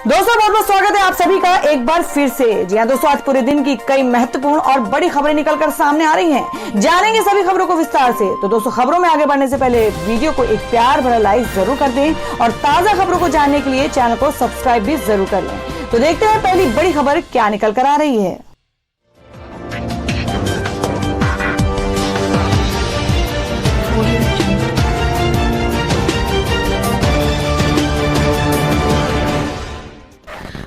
दोस्तों बहुत बहुत स्वागत है आप सभी का एक बार फिर से। जी हाँ दोस्तों, आज पूरे दिन की कई महत्वपूर्ण और बड़ी खबरें निकलकर सामने आ रही हैं। जानेंगे सभी खबरों को विस्तार से। तो दोस्तों, खबरों में आगे बढ़ने से पहले वीडियो को एक प्यार भरा लाइक जरूर कर दें और ताजा खबरों को जानने के लिए चैनल को सब्सक्राइब भी जरूर कर लें। तो देखते हैं पहली बड़ी खबर क्या निकल कर आ रही है।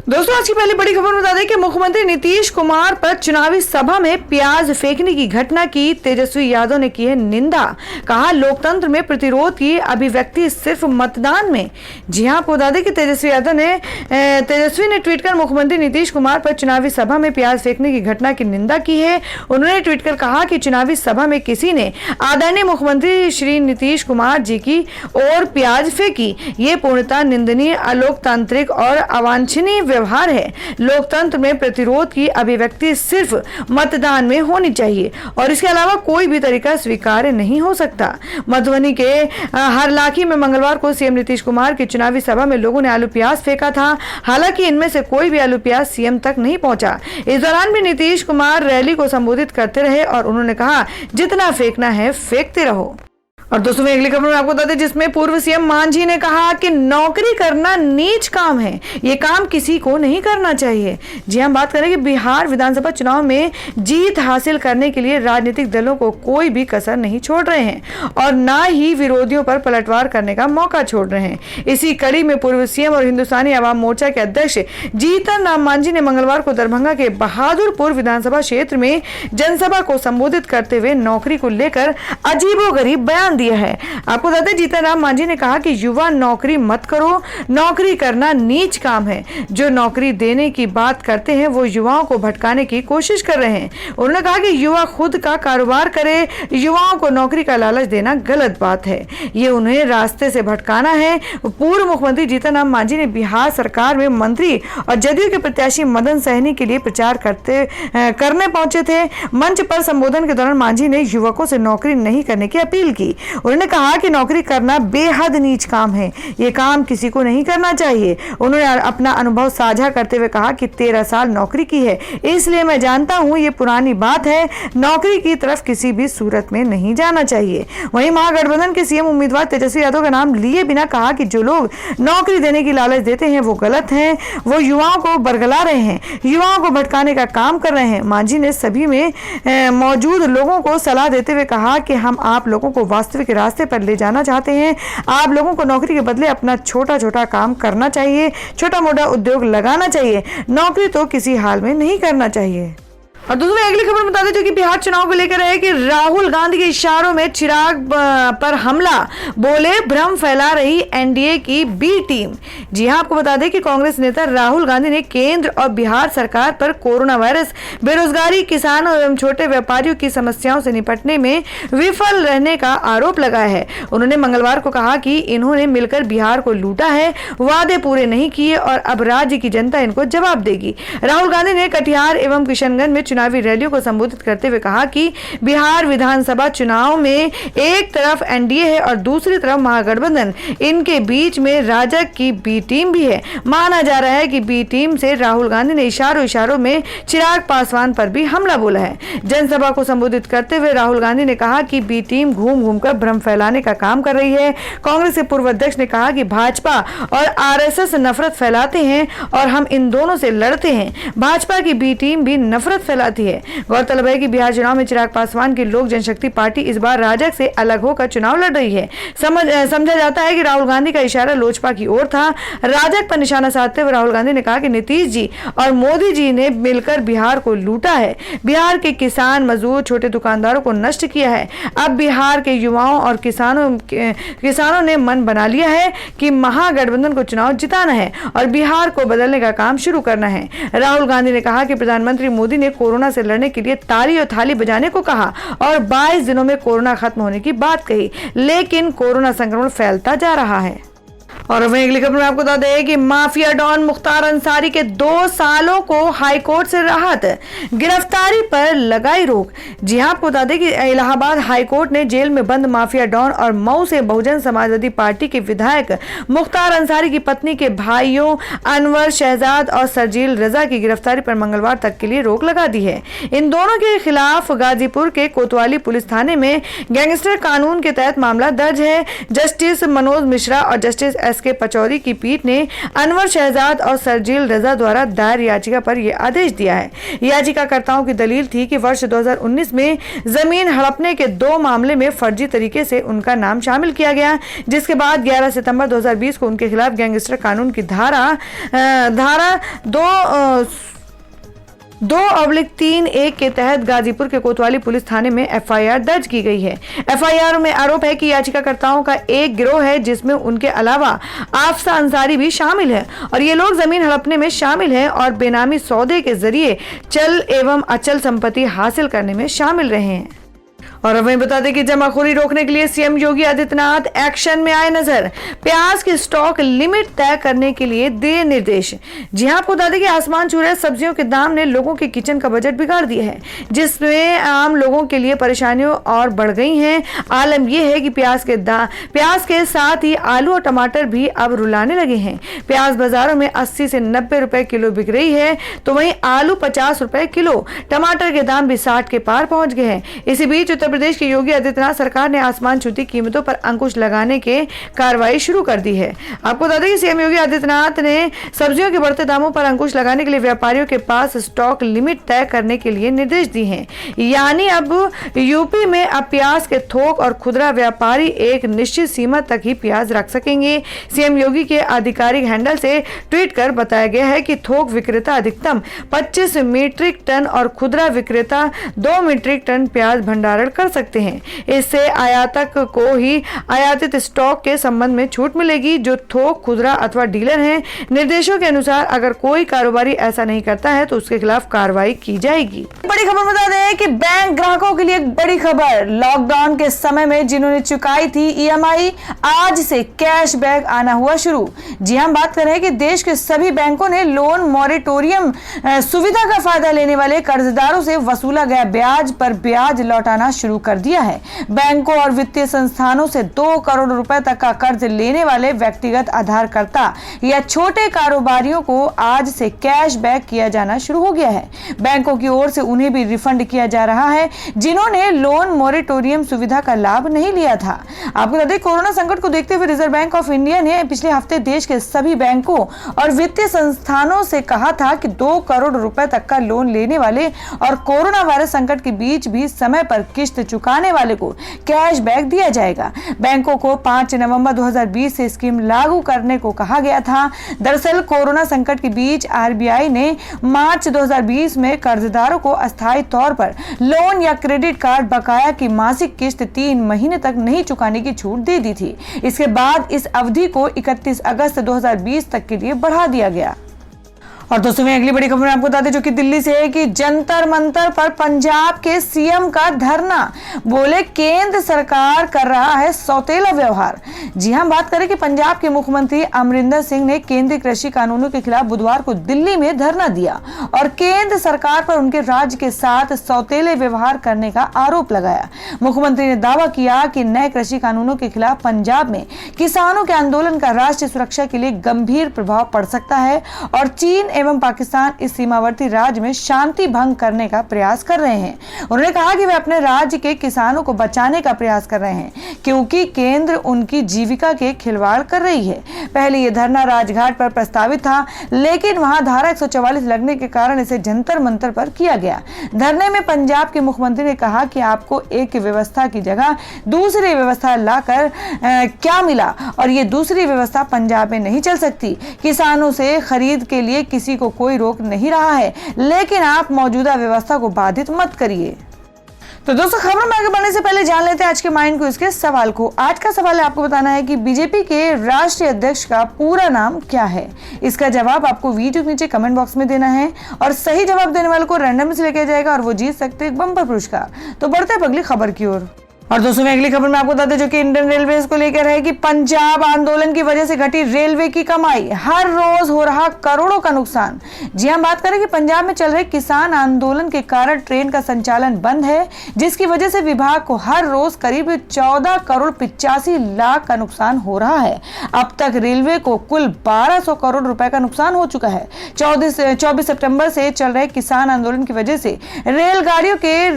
दोस्तों, आज की पहली बड़ी खबर बता दें कि मुख्यमंत्री नीतीश कुमार पर चुनावी सभा में प्याज फेंकने की घटना की तेजस्वी यादव ने की है निंदा। कहा, लोकतंत्र में प्रतिरोध की अभिव्यक्ति सिर्फ मतदान में। जी हां, आपको बता दें कि तेजस्वी ने ट्वीट कर मुख्यमंत्री नीतीश कुमार पर चुनावी सभा में प्याज फेंकने की घटना की निंदा की है। उन्होंने ट्वीट कर कहा कि चुनावी सभा में किसी ने आदरणीय मुख्यमंत्री श्री नीतीश कुमार जी की ओर प्याज फेंकी। ये पूर्णतः निंदनीय, अलोकतांत्रिक और अवांछनीय व्यवहार है। लोकतंत्र में प्रतिरोध की अभिव्यक्ति सिर्फ मतदान में होनी चाहिए और इसके अलावा कोई भी तरीका स्वीकार्य नहीं हो सकता। मधुबनी के हरलाखी में मंगलवार को सीएम नीतीश कुमार की चुनावी सभा में लोगों ने आलू प्याज फेंका था। हालांकि इनमें से कोई भी आलू प्याज सीएम तक नहीं पहुंचा। इस दौरान भी नीतीश कुमार रैली को संबोधित करते रहे और उन्होंने कहा, जितना फेंकना है फेंकते रहो। और दोस्तों, अगली खबर में आपको बता दें जिसमें पूर्व सीएम मांझी ने कहा कि नौकरी करना नीच काम है, ये काम किसी को नहीं करना चाहिए। जी हम बात करें कि बिहार विधानसभा चुनाव में जीत हासिल करने के लिए राजनीतिक दलों को कोई भी कसर नहीं छोड़ रहे हैं और ना ही विरोधियों पर पलटवार करने का मौका छोड़ रहे हैं। इसी कड़ी में पूर्व सीएम और हिंदुस्तानी आवाम मोर्चा के अध्यक्ष जीतन राम मांझी ने मंगलवार को दरभंगा के बहादुरपुर विधानसभा क्षेत्र में जनसभा को संबोधित करते हुए नौकरी को लेकर अजीबोगरीब बयान दिया है। आपको बता दें, जीतन राम मांझी ने कहा कि युवा नौकरी मत करो, नौकरी करना नीच काम है। जो नौकरी देने की बात करते हैं वो युवाओं को भटकाने की कोशिश कर रहे हैं। उन्होंने कहा कि युवा खुद का कारोबार करे, युवाओं को नौकरी का लालच देना गलत बात है, ये उन्हें रास्ते से भटकाना है। पूर्व मुख्यमंत्री जीतन राम मांझी ने बिहार सरकार में मंत्री और जदयू के प्रत्याशी मदन सहनी के लिए प्रचार करने पहुंचे थे। मंच पर संबोधन के दौरान मांझी ने युवकों से नौकरी नहीं करने की अपील की। उन्होंने कहा कि नौकरी करना बेहद नीच काम है, ये काम किसी को नहीं करना चाहिए। उन्होंने अपना अनुभव साझा करते हुए कहा कि 13 साल नौकरी की है, इसलिए मैं जानता हूं ये पुरानी बात है, नौकरी की तरफ किसी भी सूरत में नहीं जाना चाहिए। वहीं महागठबंधन के सीएम उम्मीदवार तेजस्वी यादव का नाम लिए बिना कहा कि जो लोग नौकरी देने की लालच देते हैं वो गलत हैं, वो युवाओं को बरगला रहे हैं, युवाओं को भटकाने का काम कर रहे हैं। मांझी ने सभी में मौजूद लोगों को सलाह देते हुए कहा कि हम आप लोगों को वास्तविक रास्ते पर ले जाना चाहते हैं। आप लोगों को नौकरी के बदले अपना छोटा छोटा काम करना चाहिए, छोटा मोटा उद्योग लगाना चाहिए, नौकरी तो किसी हाल में नहीं करना चाहिए। और दूसरी अगली खबर बता दें जो कि बिहार चुनाव को लेकर है कि राहुल गांधी के इशारों में चिराग पर हमला, बोले भ्रम फैला रही एनडीए की बी टीम। जी हां, आपको बता दें कि कांग्रेस नेता राहुल गांधी ने केंद्र और बिहार सरकार पर कोरोना वायरस, बेरोजगारी, किसानों एवं छोटे व्यापारियों की समस्याओं से निपटने में विफल रहने का आरोप लगाया है। उन्होंने मंगलवार को कहा कि इन्होंने मिलकर बिहार को लूटा है, वादे पूरे नहीं किए और अब राज्य की जनता इनको जवाब देगी। राहुल गांधी ने कटिहार एवं किशनगंज में चुनावी रैलियों को संबोधित करते हुए कहा कि बिहार विधानसभा चुनाव में एक तरफ एनडीए है और दूसरी तरफ महागठबंधन, इनके बीच में राजग की बी टीम भी है। माना जा रहा है कि बी टीम से राहुल गांधी ने इशारों में चिराग पासवान पर भी हमला बोला है। जनसभा को संबोधित करते हुए राहुल गांधी ने कहा कि बी टीम घूम कर भ्रम फैलाने का काम कर रही है। कांग्रेस के पूर्व अध्यक्ष ने कहा कि भाजपा और आरएसएस नफरत फैलाते हैं और हम इन दोनों से लड़ते हैं। भाजपा की बी टीम भी नफरत फैलाती है। गौरतलब है कि बिहार चुनाव में चिराग पासवान की लोक जनशक्ति पार्टी इस बार राजग से अलग होकर चुनाव लड़ रही है। समझा जाता है कि राहुल गांधी का इशारा लोजपा की ओर था। राजग पर निशाना साधते हुए राहुल गांधी ने कहा कि नीतीश जी और मोदी जी ने मिलकर बिहार को लूटा है, बिहार के किसान, मजदूर, छोटे दुकानदारों को नष्ट किया है। अब बिहार के युवाओं और किसानों ने मन बना लिया है कि महागठबंधन को चुनाव जिताना है और बिहार को बदलने का काम शुरू करना है। राहुल गांधी ने कहा कि प्रधानमंत्री मोदी ने कोरोना से लड़ने के लिए ताली और थाली बजाने को कहा और 22 दिनों में कोरोना खत्म होने की बात कही, लेकिन कोरोना संक्रमण फैलता जा रहा है। और वहीं अगली खबर में आपको बता दें कि माफिया डॉन मुख्तार अंसारी के 2 सालों को हाईकोर्ट से राहत, गिरफ्तारी पर लगाई रोक। जी हां, आपको बता दें कि इलाहाबाद हाईकोर्ट ने जेल में बंद माफिया डॉन और मऊ से बहुजन समाजवादी पार्टी के विधायक मुख्तार अंसारी की पत्नी के भाइयों अनवर शहजाद और सरजील रजा की गिरफ्तारी पर मंगलवार तक के लिए रोक लगा दी है। इन दोनों के खिलाफ गाजीपुर के कोतवाली पुलिस थाने में गैंगस्टर कानून के तहत मामला दर्ज है। जस्टिस मनोज मिश्रा और जस्टिस के पचौरी की पीठ ने अनवर शहजाद और सरजील रजा द्वारा दायर याचिका पर यह आदेश दिया है। याचिकाकर्ताओं की दलील थी कि वर्ष 2019 में जमीन हड़पने के 2 मामले में फर्जी तरीके से उनका नाम शामिल किया गया, जिसके बाद 11 सितंबर 2020 को उनके खिलाफ गैंगस्टर कानून की धारा 2/3(1) के तहत गाजीपुर के कोतवाली पुलिस थाने में एफआईआर दर्ज की गई है। एफआईआर में आरोप है कि याचिकाकर्ताओं का एक गिरोह है जिसमें उनके अलावा आफसा अंसारी भी शामिल है और ये लोग जमीन हड़पने में शामिल हैं और बेनामी सौदे के जरिए चल एवं अचल संपत्ति हासिल करने में शामिल रहे हैं। और वहीं बता दें कि जमाखोरी रोकने के लिए सीएम योगी आदित्यनाथ एक्शन में आए नजर, प्याज की स्टॉक लिमिट तय करने के लिए दिए निर्देश। जी हां, आपको बता दें कि आसमान छू रहे सब्जियों के दाम ने लोगों के किचन का बजट बिगाड़ दिया है, जिसमें आम लोगों के लिए परेशानियां और बढ़ गई हैं। आलम यह है कि प्याज के साथ ही आलू और टमाटर भी अब रुलाने लगे हैं। प्याज बाजारों में 80 से 90 रुपए किलो बिक रही है, तो वहीं आलू 50 रुपए किलो, टमाटर के दाम भी 60 के पार पहुंच गए हैं। इसी बीच उत्तर प्रदेश की योगी आदित्यनाथ सरकार ने आसमान छूती कीमतों पर अंकुश लगाने के कार्रवाई शुरू कर दी है। आपको बता दें कि सीएम योगी आदित्यनाथ ने सब्जियों के बढ़ते दामों पर अंकुश लगाने के लिए व्यापारियों के पास स्टॉक लिमिट तय करने के लिए निर्देश दिए हैं। यानी अब यूपी में अब प्याज के थोक और खुदरा व्यापारी एक निश्चित सीमा तक ही प्याज रख सकेंगे। सीएम योगी के आधिकारिक हैंडल से ट्वीट कर बताया गया है कि थोक विक्रेता अधिकतम 25 मीट्रिक टन और खुदरा विक्रेता 2 मीट्रिक टन प्याज भंडारण कर सकते हैं। इससे आयातक को ही आयातित स्टॉक के संबंध में छूट मिलेगी जो थोक, खुदरा अथवा डीलर हैं। निर्देशों के अनुसार अगर कोई कारोबारी ऐसा नहीं करता है तो उसके खिलाफ कार्रवाई की जाएगी। बड़ी खबर बता दें कि बैंक ग्राहकों के लिए एक बड़ी खबर, लॉकडाउन के समय में जिन्होंने चुकाई थी ईएमआई, आज से कैशबैक आना हुआ शुरू। जी हम बात कर रहे हैं कि देश के सभी बैंकों ने लोन मॉरेटोरियम सुविधा का फायदा लेने वाले कर्जदारों से वसूला गया ब्याज पर ब्याज लौटाना शुरू कर दिया है। बैंकों और वित्तीय संस्थानों से 2 करोड़ रुपए तक का कर्ज लेने वाले व्यक्तिगत आधारकर्ता या छोटे कारोबारियों को आज से कैशबैक किया जाना शुरू हो गया है। बैंकों की ओर से उन्हें भी रिफंड किया जा रहा है जिन्होंने लोन मॉरेटोरियम सुविधा का लाभ नहीं लिया था। आपको बता दें, कोरोना संकट को देखते हुए रिजर्व बैंक ऑफ इंडिया ने पिछले हफ्ते देश के सभी बैंकों और वित्तीय संस्थानों से कहा था कि 2 करोड़ रुपए तक का लोन लेने वाले और कोरोना वायरस संकट के बीच भी समय पर किस्त चुकाने वाले को कैशबैक दिया जाएगा। बैंकों को 5 नवंबर 2020 से स्कीम लागू करने को कहा गया था। दरअसल कोरोना संकट के बीच आरबीआई ने मार्च 2020 में कर्जदारों को अस्थायी तौर पर लोन या क्रेडिट कार्ड बकाया की मासिक किस्त 3 महीने तक नहीं चुकाने की छूट दे दी थी। इसके बाद इस अवधि को 31 अगस्त 2020 तक के लिए बढ़ा दिया गया। और दोस्तों में अगली बड़ी खबर आपको बता दें जो कि दिल्ली से है कि जंतर मंतर पर पंजाब के सीएम का धरना, बोले केंद्र सरकार कर रहा है सौतेला व्यवहार। जी हां, बात करें कि पंजाब के मुख्यमंत्री अमरिंदर सिंह ने केंद्रीय कृषि कानूनों के खिलाफ बुधवार को दिल्ली में धरना दिया और केंद्र सरकार पर उनके राज्य के साथ सौतेले व्यवहार करने का आरोप लगाया। मुख्यमंत्री ने दावा किया कि नए कृषि कानूनों के खिलाफ पंजाब में किसानों के आंदोलन का राष्ट्रीय सुरक्षा के लिए गंभीर प्रभाव पड़ सकता है और चीन एवं पाकिस्तान इस सीमावर्ती राज्य में शांति भंग करने का प्रयास कर रहे हैं। उन्होंने कहा कि वे अपने राज्य के किसानों को बचाने का प्रयास कर रहे हैं क्योंकि केंद्र उनकी जीविका के खिलवाड़ कर रही है। पहले यह धरना राजघाट पर प्रस्तावित था, लेकिन वहां धारा 144 लगने के कारण इसे जंतर मंतर पर किया गया। धरने में पंजाब के मुख्यमंत्री ने कहा कि आपको एक व्यवस्था की जगह दूसरी व्यवस्था लाकर क्या मिला और ये दूसरी व्यवस्था पंजाब में नहीं चल सकती। किसानों से खरीद के लिए किसी को कोई रोक नहीं रहा है, लेकिन आप मौजूदा व्यवस्था को बाधित मत करिए। तो दोस्तों, खबर में आगे बढ़ने से पहले जान लेते हैं आज के माइंड को इसके सवाल को। आज का सवाल है आपको बताना है कि बीजेपी के राष्ट्रीय अध्यक्ष का पूरा नाम क्या है। इसका जवाब आपको वीडियो के नीचे कमेंट बॉक्स में देना है और सही जवाब देने वाले को रैंडम से लेके जाएगा और वो जीत सकते हैं बम्पर पुरस्कार। तो बढ़ते हैं अगली खबर की ओर। और दोस्तों मैं अगली खबर में आपको बता दें जो कि इंडियन रेलवे को लेकर है कि पंजाब आंदोलन की वजह से घटी रेलवे की कमाई, हर रोज हो रहा करोड़ों का नुकसान। जी हम बात करें कि पंजाब में चल रहे किसान आंदोलन के कारण ट्रेन का संचालन बंद है, जिसकी वजह से विभाग को हर रोज करीब 14 करोड़ 85 लाख का नुकसान हो रहा है। अब तक रेलवे को कुल 1200 करोड़ रुपए का नुकसान हो चुका है। 24 सितंबर से चल रहे किसान आंदोलन की वजह से रेलगाड़ियों के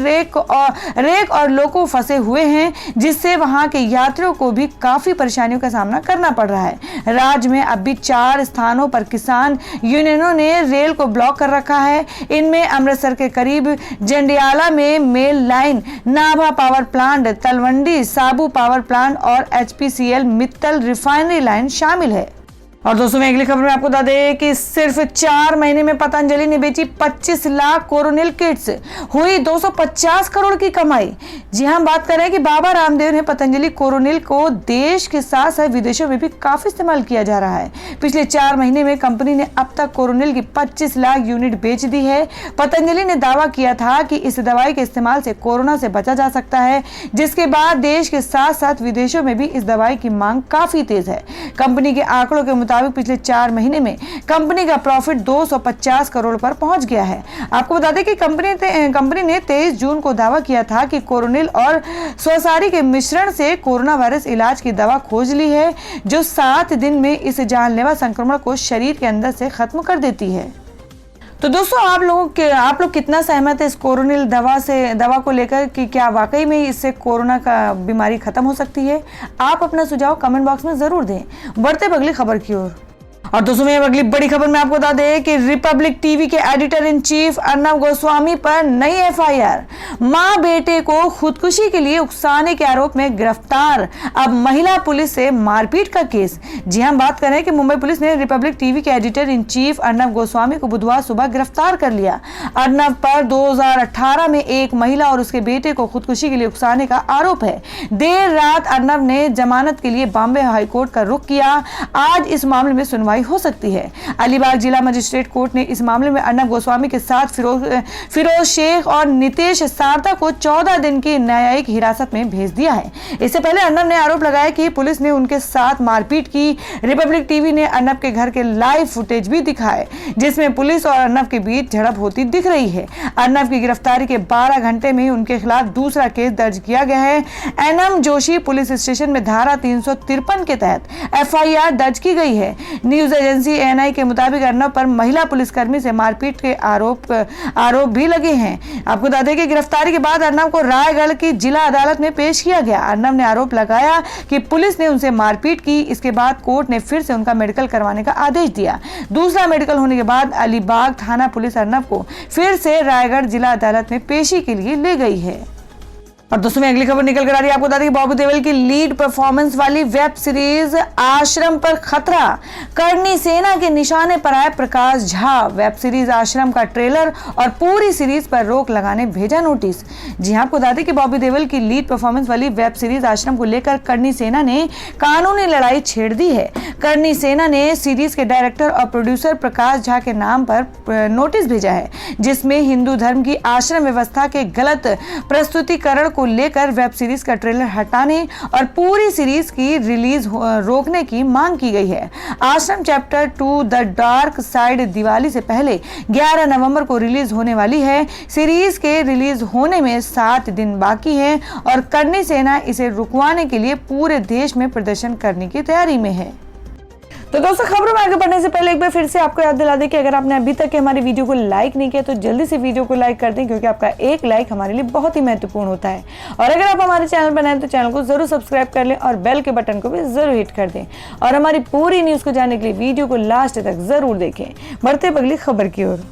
रेक और लोको फंसे हुए हैं, जिससे वहां के यात्रियों को भी काफी परेशानियों का सामना करना पड़ रहा है। राज्य में अब भी 4 स्थानों पर किसान यूनियनों ने रेल को ब्लॉक कर रखा है। इनमें अमृतसर के करीब जंडियाला में mail line, Nabha power plant, Talwandi Sabo power plant और HPCL मित्तल रिफाइनरी लाइन शामिल है। और दोस्तों मैं अगली खबर में आपको बता दें कि सिर्फ 4 महीने में पतंजलि ने बेची 25 लाख कोरोनिल किट्स, हुई 250 करोड़ की कमाई। जी हां बात कर रहे हैं कि बाबा रामदेव ने पतंजलि कोरोनिल को देश के साथ साथ विदेशों में भी काफी इस्तेमाल किया जा रहा है। पिछले 4 महीने में कंपनी ने अब तक कोरोनिल की 25 लाख यूनिट बेच दी है। पतंजलि ने दावा किया था कि इस दवाई के इस्तेमाल से कोरोना से बचा जा सकता है, जिसके बाद देश के साथ साथ विदेशों में भी इस दवाई की मांग काफी तेज है। कंपनी के आंकड़ों के मुताबिक पिछले 4 महीने में कंपनी का प्रॉफिट 250 करोड़ पर पहुंच गया है। आपको बता दें कि कंपनी ने 23 जून को दावा किया था कि कोरोनिल और स्वसारी के मिश्रण से कोरोना वायरस इलाज की दवा खोज ली है, जो 7 दिन में इस जानलेवा संक्रमण को शरीर के अंदर से खत्म कर देती है। तो दोस्तों आप लोग कितना सहमत है इस कोरोनिल दवा को लेकर कि क्या वाकई में इससे कोरोना का बीमारी खत्म हो सकती है? आप अपना सुझाव कमेंट बॉक्स में जरूर दें। बढ़ते अगली खबर की ओर। और दोस्तों में अगली बड़ी खबर में आपको बता दें कि रिपब्लिक टीवी के editor in chief Arnab Goswami पर नई FIR, मां बेटे को खुदकुशी के लिए उकसाने के आरोप में गिरफ्तार। अब महिला पुलिस से मारपीट का केस। जी हम बात कर रहे हैं कि मुंबई पुलिस ने रिपब्लिक टीवी के editor in chief Arnab Goswami को बुधवार सुबह गिरफ्तार कर लिया। अर्नब पर 2018 में एक महिला और उसके बेटे को खुदकुशी के लिए उकसाने का आरोप है। देर रात अर्नब ने जमानत के लिए बॉम्बे हाईकोर्ट का रुख किया। आज इस मामले में सुनवाई हो सकती है। अलीबाग जिला मजिस्ट्रेट कोर्ट ने इस मामले में अर्नब गोस्वामी के साथ फिरोज शेख और नितेश सारदा को 14 दिन की न्यायिक हिरासत में भेज दिया है। इससे पहले अर्नब ने आरोप लगाया कि पुलिस ने उनके साथ मारपीट की। रिपब्लिक टीवी ने अर्नब के घर के लाइव फुटेज भी दिखाए, जिसमें पुलिस और अर्नब के बीच झड़प होती दिख रही है। अर्नब की गिरफ्तारी के 12 घंटे में उनके खिलाफ दूसरा केस दर्ज किया गया है। NM जोशी पुलिस स्टेशन में धारा 353 के तहत FIR दर्ज की गई है। न्यूज एजेंसी ANI के मुताबिक अर्नब पर महिला पुलिसकर्मी से मारपीट के आरोप भी लगे हैं। आपको बता दें कि गिरफ्तारी के बाद अर्नब को रायगढ़ की जिला अदालत में पेश किया गया। अर्नब ने आरोप लगाया कि पुलिस ने उनसे मारपीट की। इसके बाद कोर्ट ने फिर से उनका मेडिकल करवाने का आदेश दिया। दूसरा मेडिकल होने के बाद अलीबाग थाना पुलिस अर्नब को फिर से रायगढ़ जिला अदालत में पेशी के लिए ले गई है। और दोस्तों में अगली खबर निकल कर आ रही है। आपको बता दें कि बॉबी देओल की लीड परफॉर्मेंस वाली वेब सीरीज आश्रम पर खतरा, करनी सेना के निशाने पर आए प्रकाश झा। वेब सीरीज आश्रम का ट्रेलर और पूरी सीरीज पर रोक लगाने भेजा नोटिस। जी हां आपको बता दें कि बॉबी देओल की लीड परफॉर्मेंस वाली वेब सीरीज आश्रम को लेकर करनी सेना ने कानूनी लड़ाई छेड़ दी है। करनी सेना ने सीरीज के डायरेक्टर और प्रोड्यूसर प्रकाश झा के नाम पर नोटिस भेजा है, जिसमें हिंदू धर्म की आश्रम व्यवस्था के गलत प्रस्तुतिकरण को लेकर वेब सीरीज का ट्रेलर हटाने और पूरी सीरीज की रिलीज रोकने की मांग की गई है। आश्रम chapter 2 the dark side Diwali से पहले 11 नवंबर को रिलीज होने वाली है। सीरीज के रिलीज होने में 7 दिन बाकी है और करनी सेना इसे रुकवाने के लिए पूरे देश में प्रदर्शन करने की तैयारी में है। तो दोस्तों खबरों में आगे बढ़ने से पहले एक बार फिर से आपको याद दिला दें कि अगर आपने अभी तक हमारी वीडियो को लाइक नहीं किया तो जल्दी से वीडियो को लाइक कर दें, क्योंकि आपका एक लाइक हमारे लिए बहुत ही महत्वपूर्ण होता है। और अगर आप हमारे चैनल पर नए हैं तो चैनल को जरूर सब्सक्राइब कर लें और बेल के बटन को भी जरूर हिट कर दें। और हमारी पूरी न्यूज को जानने के लिए वीडियो को लास्ट तक जरूर देखें। बढ़ते अगली खबर की ओर।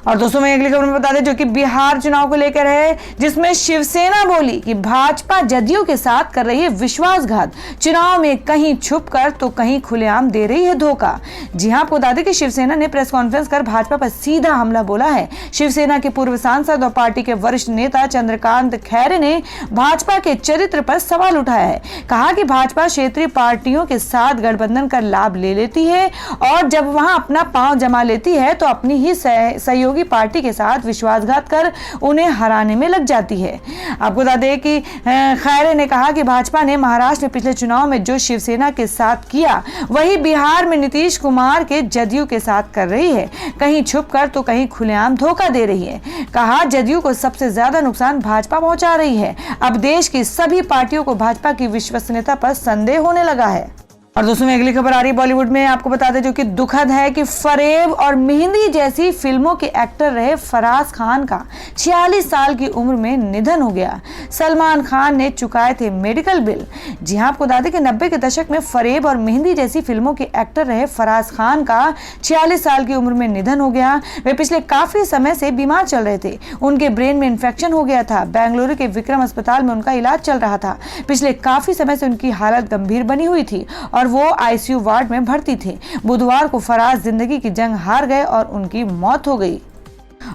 और दोस्तों मैं अगली खबर में बता दें जो कि बिहार चुनाव को लेकर है, जिसमें शिवसेना बोली कि भाजपा जदयू के साथ कर रही है विश्वासघात, चुनाव में कहीं छुपकर तो कहीं खुलेआम दे रही है धोखा। जी हां आपको बता दें कि शिवसेना ने प्रेस कॉन्फ्रेंस कर भाजपा पर सीधा हमला बोला है। शिवसेना के पूर्व सांसद और पार्टी के वरिष्ठ नेता चंद्रकांत खैरे ने भाजपा के चरित्र पर सवाल उठाया है। कहा कि भाजपा क्षेत्रीय पार्टियों के साथ गठबंधन कर लाभ ले लेती है और जब वहां अपना पांव जमा लेती है तो अपनी ही सहयोगी सहयोगी पार्टी के साथ विश्वासघात कर उन्हें हराने में लग जाती है। आपको बता दें कि खैरे ने कहा कि भाजपा ने महाराष्ट्र में पिछले चुनाव में जो शिवसेना के साथ किया वही बिहार में नीतीश कुमार के जदयू के साथ कर रही है, कहीं छुपकर तो कहीं खुलेआम धोखा दे रही है। कहा जदयू को सबसे ज्यादा नुकसान भाजपा पहुंचा रही है। अब देश की सभी पार्टियों को भाजपा की विश्वसनीयता पर संदेह होने लगा है। और दोस्तों में अगली खबर आ रही है बॉलीवुड में, आपको बता दें जो कि दुखद है कि फरेब और मेहंदी जैसी फिल्मों के एक्टर रहे फराज खान का 46 साल की उम्र में निधन हो गया। सलमान खान ने चुकाए थे मेडिकल बिल। जी हां, आपको बता दें कि 90 के दशक में फरेब और मेहंदी जैसी फिल्मों के एक्टर रहे फराज खान का 46 साल की उम्र में निधन हो गया। वे पिछले काफी समय से बीमार चल रहे थे। उनके ब्रेन में इन्फेक्शन हो गया था। बेंगलुरु के विक्रम अस्पताल में उनका इलाज चल रहा था। पिछले काफी समय से उनकी हालत गंभीर बनी हुई थी और वो आईसीयू वार्ड में भर्ती थे। बुधवार को फराज जिंदगी की जंग हार गए और उनकी मौत हो गई।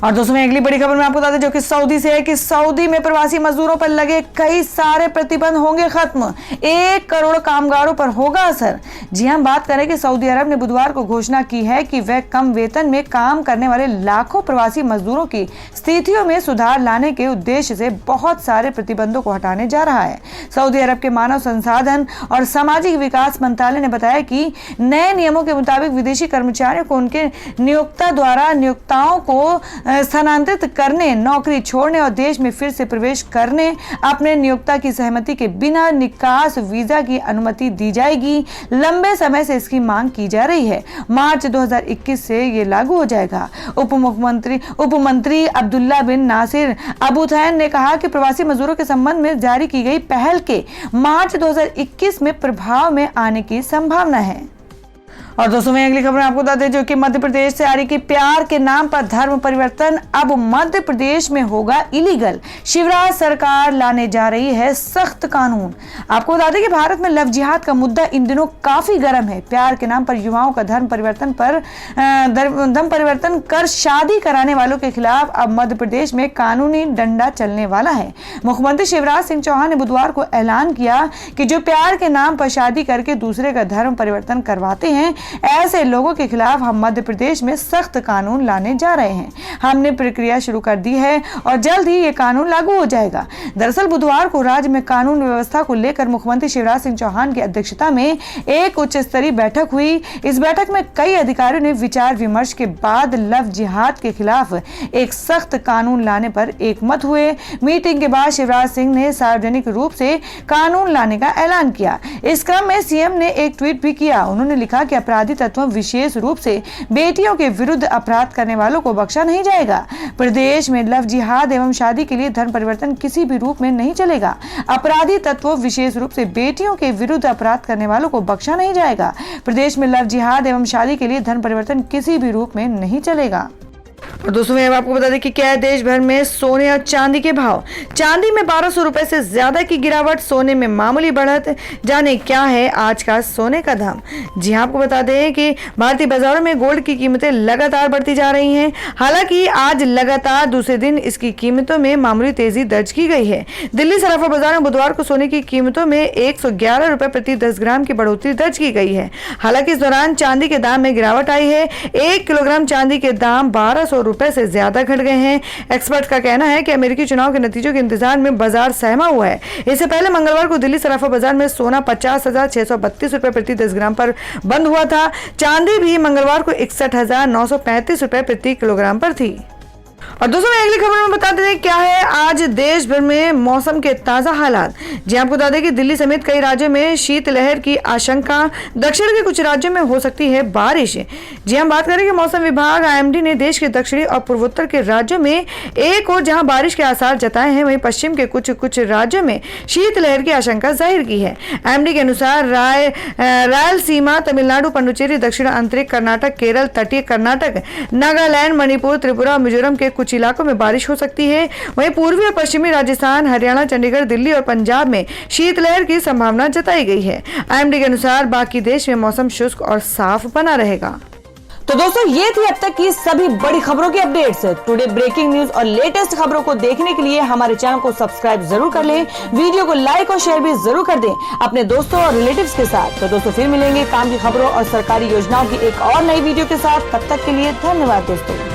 और दोस्तों में अगली बड़ी खबर में आपको बता दें जो कि सऊदी से है कि सऊदी में प्रवासी मजदूरों पर लगे कई सारे प्रतिबंध होंगे खत्म। 1 करोड़ कामगारों पर होगा असर। जी हम बात करें कि सऊदी अरब ने बुधवार को घोषणा की है कि वह कम वेतन में काम करने वाले लाखों प्रवासी मजदूरों की स्थितियों में सुधार लाने के उद्देश्य से बहुत सारे प्रतिबंधों को हटाने जा रहा है। सऊदी अरब के मानव संसाधन और सामाजिक विकास मंत्रालय ने बताया कि नए नियमों के मुताबिक विदेशी कर्मचारियों को उनके नियोक्ता द्वारा नियोक्ताओं को स्थानांतरित करने, नौकरी छोड़ने और देश में फिर से प्रवेश करने अपने नियोक्ता की सहमति के बिना निकास वीजा की अनुमति दी जाएगी। लंबे समय से इसकी मांग की जा रही है। मार्च 2021 से ये लागू हो जाएगा। उप मंत्री अब्दुल्ला बिन नासिर अबूथैन ने कहा कि प्रवासी मजदूरों के संबंध में जारी की गई पहल के मार्च 2021 में प्रभाव में आने की संभावना है। और दोस्तों में अगली खबर आपको बता दें जो कि मध्य प्रदेश से आ रही कि प्यार के नाम पर धर्म परिवर्तन अब मध्य प्रदेश में होगा इलीगल। शिवराज सरकार लाने जा रही है सख्त कानून। आपको बता दें कि भारत में लव जिहाद का मुद्दा इन दिनों काफी गर्म है। प्यार के नाम पर युवाओं का धर्म परिवर्तन कर शादी कराने वालों के खिलाफ अब मध्य प्रदेश में कानूनी डंडा चलने वाला है। मुख्यमंत्री शिवराज सिंह चौहान ने बुधवार को ऐलान किया कि जो प्यार के नाम पर शादी करके दूसरे का धर्म परिवर्तन करवाते हैं, ऐसे लोगों के खिलाफ हम मध्य प्रदेश में सख्त कानून लाने जा रहे हैं। हमने प्रक्रिया शुरू कर दी है और जल्द ही ये कानून लागू हो जाएगा। दरअसल बुधवार को राज्य में कानून व्यवस्था को लेकर मुख्यमंत्री शिवराज सिंह चौहान की अध्यक्षता में एक उच्च स्तरीय बैठक हुई। इस बैठक में कई अधिकारियों ने विचार विमर्श के बाद लव जिहाद के खिलाफ एक सख्त कानून लाने पर एकमत हुए। मीटिंग के बाद शिवराज सिंह ने सार्वजनिक रूप से कानून लाने का ऐलान किया। इस क्रम में सीएम ने एक ट्वीट भी किया। उन्होंने लिखा कि अपराधी तत्व विशेष रूप से बेटियों के विरुद्ध अपराध करने वालों को बख्शा नहीं जाएगा। प्रदेश में लव जिहाद एवं शादी के लिए धर्म परिवर्तन किसी भी रूप में नहीं चलेगा। अपराधी तत्व विशेष रूप से बेटियों के विरुद्ध अपराध करने वालों को बख्शा नहीं जाएगा। प्रदेश में लव जिहाद एवं शादी के लिए धर्म परिवर्तन किसी भी रूप में नहीं चलेगा। और दोस्तों मैं आपको बता दें कि क्या है देश भर में सोने और चांदी के भाव। चांदी में 1200 रुपए से ज्यादा की गिरावट, सोने में मामूली बढ़त। जाने क्या है आज का सोने का दाम। जी हाँ, आपको बता दें कि भारतीय बाजारों में गोल्ड की कीमतें लगातार बढ़ती जा रही हैं। हालांकि आज लगातार दूसरे दिन इसकी कीमतों में मामूली तेजी दर्ज की गई है। दिल्ली सराफा बाजार में बुधवार को सोने की कीमतों में 111 रुपए प्रति 10 ग्राम की बढ़ोतरी दर्ज की गई है। हालांकि इस दौरान चांदी के दाम में गिरावट आई है। 1 किलोग्राम चांदी के दाम 1200 रुपए से ज्यादा घट गए हैं। एक्सपर्ट का कहना है कि अमेरिकी चुनाव के नतीजों के इंतजार में बाजार सहमा हुआ है। इससे पहले मंगलवार को दिल्ली सराफा बाजार में सोना 50,632 रुपए प्रति 10 ग्राम पर बंद हुआ था। चांदी भी मंगलवार को 61,935 रुपए प्रति किलोग्राम पर थी। और दोस्तों मैं अगली खबर में बता दें क्या है आज देश भर में मौसम के ताजा हालात। जी आपको बता दें कि दिल्ली समेत कई राज्यों में शीतलहर की आशंका। दक्षिण के कुछ राज्यों में हो सकती है बारिश। जी हम बात करें कि मौसम विभाग आईएमडी ने देश के दक्षिणी और पूर्वोत्तर के राज्यों में एक और जहां बारिश के आसार जताए हैं, वहीं पश्चिम के कुछ राज्यों में शीतलहर की आशंका जाहिर की है। आईएमडी के अनुसार रायलसीमा, तमिलनाडु, पुडुचेरी, दक्षिण आंतरिक कर्नाटक, केरल, तटीय कर्नाटक, नागालैंड, मणिपुर, त्रिपुरा और मिजोरम के कुछ इलाकों में बारिश हो सकती है। वहीं पूर्वी और पश्चिमी राजस्थान, हरियाणा, चंडीगढ़, दिल्ली और पंजाब में शीतलहर की संभावना जताई गई है। आईएमडी के अनुसार बाकी देश में मौसम शुष्क और साफ बना रहेगा। तो दोस्तों ये थी अब तक की सभी बड़ी खबरों की अपडेट्स। टुडे ब्रेकिंग न्यूज और लेटेस्ट खबरों को देखने के लिए हमारे चैनल को सब्सक्राइब जरूर कर लें। वीडियो को लाइक और शेयर भी जरूर कर दें अपने दोस्तों और रिलेटिव्स के साथ। तो दोस्तों फिर मिलेंगे काम की खबरों और सरकारी योजनाओं की एक और नई वीडियो के साथ। तब तक के लिए धन्यवाद दोस्तों।